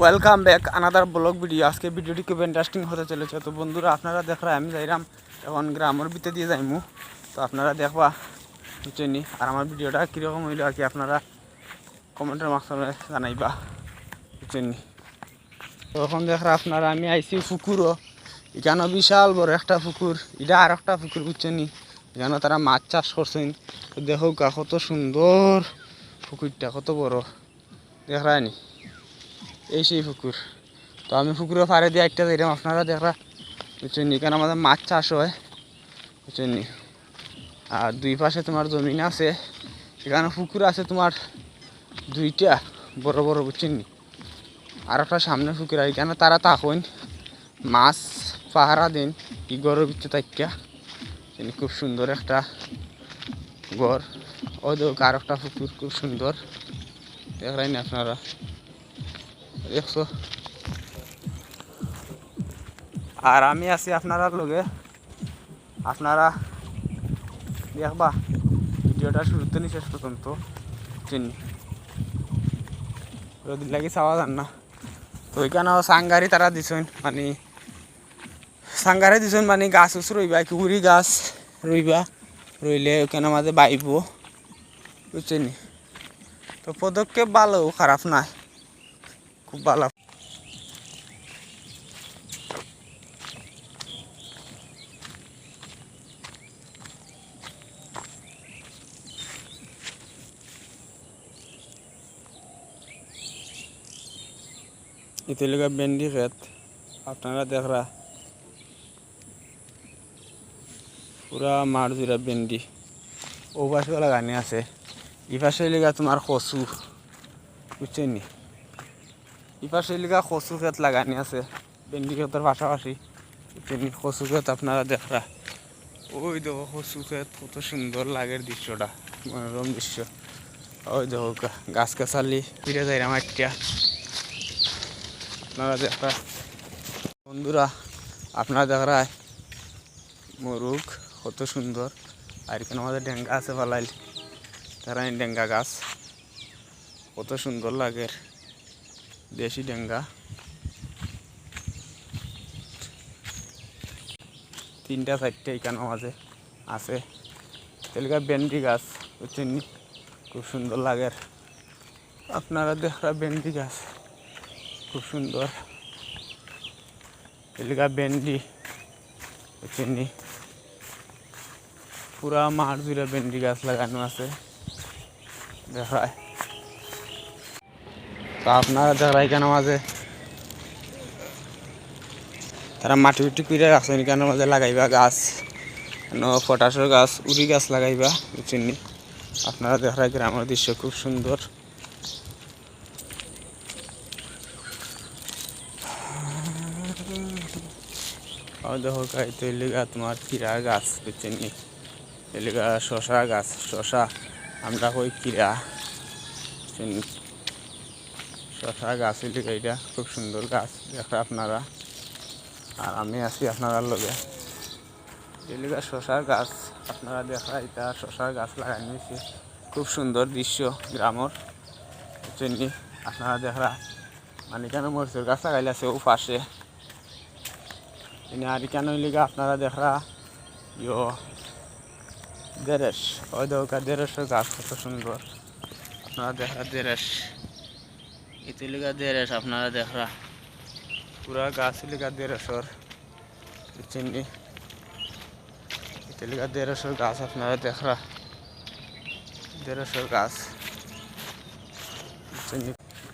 Welcome back another blog video. আজকে ভিডিওটি খুব ইন্টারেস্টিং হতে চলেছে। তো বন্ধুরা আপনারা দেখরা আমি যাইরাম এখন গ্রামের ভিতরে দিয়ে যাইমু। তো আপনারা দেখবা বুঝছেনি। আর আমার ভিডিওটা কীরকম হইল আর কি আপনারা কমেন্টের মাধ্যমে জানাইবা বুঝছেনি। তো এখন দেখরা আপনারা আমি আইসি পুকুরও, এখানেও বিশাল বড় একটা পুকুর, এটা আর একটা পুকুর বুঝছেনি। এখানে তারা মাছ চাষ করছেন। তো দেখো কত সুন্দর পুকুরটা, কত বড় দেখরানি, এই সেই পুকুর। তো আমি পুকুরের পাড়ে দিয়ে একটা যাইলাম, আপনারা দেখা বুঝছেন। এখানে আমাদের মাছ চাষ হয় বুঝছেন। আর দুই পাশে তোমার জমিন আছে, এখানে পুকুর আছে তোমার দুইটা বড় বড় বুঝছেন। আর একটা সামনে পুকুর, আর এখানে তারা তাকইন মাছ পাহারা দেন কি ঘরের ভিতরে তাইকা। খুব সুন্দর একটা ঘর। ওই দেখো আর একটা পুকুর খুব সুন্দর দেখলেন আপনারা দেখছো। আর আমি আছি আপনারা লগে, আপনারা দেখবা ভিডিওটা শুরুতে নি শেষ পর্যন্ত চিনি রোদ লাগি চাওয়া যান না। তো ওইখানেও সাংগারি তারা দিছেন, মানে সাংগারে দিছেন মানে গাছ উছ রইবা, কুড়ি গাছ রইবা, রইলে ওখানে মাঝে বাইব বুঝছেন। তো পদক্ষেপ ভালো, খারাপ না, খুব ভালো। इतने लगा भेंडी खेत আপনারা দেখরা পুরা মাঠ জুড়ে भेंडी। ও পাশে লাগানি আছে, এই পাশে লিগা তোমার কচু বুঝছেন নি। এই পাশে লিগা কচু ক্ষেত লাগানি আছে भेंडी ক্ষেতের পাশাপাশি বুঝছেন। কচু ক্ষেত আপনারা দেখরা, ওই দেখো কচু ক্ষেত, কত সুন্দর লাগের দৃশ্যটা, মনোরম দৃশ্য। ওই দেখো গাছ গাছালি ফিরে যাই মাঠটা আপনারা দেখরা। বন্ধুরা আপনারা দেখরা মরুক কত সুন্দর। আর এখানে আমাদের ডেঙ্গা আছে ফালাইল, তারা ডেঙ্গা গাছ কত সুন্দর লাগে, দেশি ডেঙ্গা। তিনটা চারটে এখানে মাঝে আছে। তেলগা भेंडी গাছ বুঝছেন, খুব সুন্দর লাগে। আপনারা দেখরা भेंडी গাছ খুব সুন্দর, তেলগা भेंडी বুঝছেন। পুরা মাঠ জুড়ে भेंडी গাছ লাগানো আছে দেখায়। তো আপনারা যারা এখানে মাঝে তারা মাটি উটি কুড়ে রাখছেন, এখানে মাঝে লাগাইবা গাছ, পটাশের গাছ, উড়ি গাছ লাগাইবা বুঝছেন। আপনারা দেখায় গ্রামের দৃশ্য খুব সুন্দর। দেখো এলিগা তোমার কিরা গাছ বুঝছেন, এলিগা শশা গাছ, শশা আমরা কই কিরা বুঝছেন। শশা গাছ এলিগা, এটা খুব সুন্দর গাছ দেখা আপনারা। আর আমি আছি আপনার লগে, এলিগা শশার গাছ আপনারা দেখা, এটা শশার গাছ লাগাই নিয়েছে, খুব সুন্দর দৃশ্য গ্রামের বুঝছেন। আপনারা দেখরা মানে কেন মরিচের গাছ লাগাইলে আছে ও পাশে। আর কেন লিগা আপনারা দেখরা ইয়ো দেড়েশ, ওই দৌকা দেড়েশের গাছ কত সুন্দর আপনারা দেখরা। দেড়েশ এতে লিগা দেড়েশ আপনারা দেখরা, পুরা গাছ লিগা দেড়েশর বুঝছেন। এতে লিগা দেড়েশের গাছ আপনারা দেখরা, দেড়েশের গাছ বুঝছেন।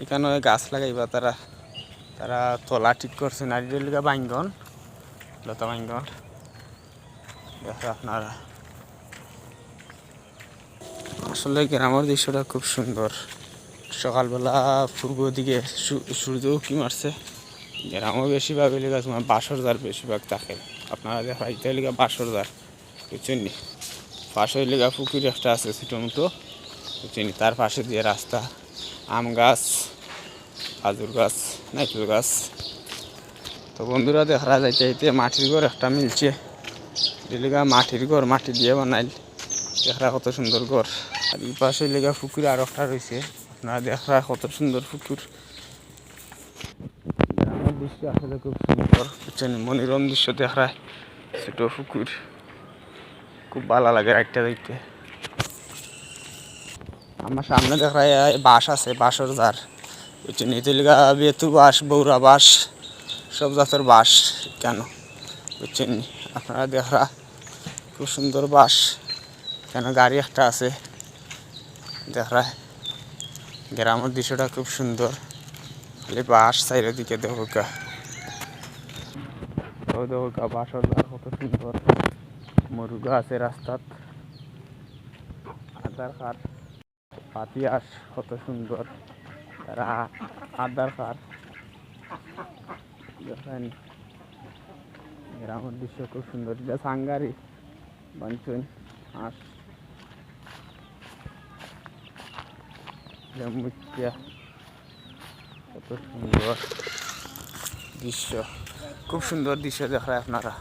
এখানে গাছ লাগাইবা তারা, তারা তলা ঠিক করছে নারিয়ের লিগা বাইঙ্গন, লতা বাইঙ্গন দেখা আপনারা। আসলে গ্রামের দৃশ্যটা খুব সুন্দর। সকালবেলা পূর্ব দিকে সূর্য উঁকি মারছে। গ্রামও বেশিরভাগ এলাকা তোমার বাঁশর জার বেশিরভাগ থাকে। আপনারা দেখা এটা এলাকা বাঁশর জার বুঝছেন। পাশে এলাকা পুকুর একটা আছে ছোটো মোটো বুঝছেন, তার পাশে দিয়ে রাস্তা, আম গাছ, খাজুর গাছ, নারকেল গাছ। তো বন্ধুরা দেখা যাইতে এতে মাটির ঘর একটা মিলছে, এলাকা মাটির ঘর, মাটি দিয়ে বানাইল দেখা কত সুন্দর ঘর। আর এই পাশে লেগা পুকুর আর একটা রয়েছে, আপনারা দেখা কত সুন্দর পুকুর। দৃশ্য আসলে খুব সুন্দর বুঝছেন, মনোরম দৃশ্য দেখায়, ছোট পুকুর, খুব ভালো লাগে রাইডটা দেখতে। আমার সামনে দেখায় বাঁশ আছে, বাঁশের ধার বুঝছেন, এতেলিগা বেতু বাঁশ, বৌরা বাঁশ, সব জাতের বাঁশ কেন বুঝছেন। আপনারা দেখা খুব সুন্দর বাঁশ, কেন গাড়ি একটা আছে দেখায়। গ্রামের দৃশ্যটা খুব সুন্দর, খালি বাঁশ চারিদিকে দেখা, দেখা বাঁশের ধার কত সুন্দর, মুরগা আছে রাস্তাত, আধার কার্ড পাতিয়াস কত সুন্দর, তারা আধার কার্ড দেখেন। গ্রামের দৃশ্য খুব সুন্দর, এটা সাঙ্গারি বাঞ্চন হাঁস, মুচিয়া, কত সুন্দর দৃশ্য, খুব সুন্দর দৃশ্য দেখায় আপনারা।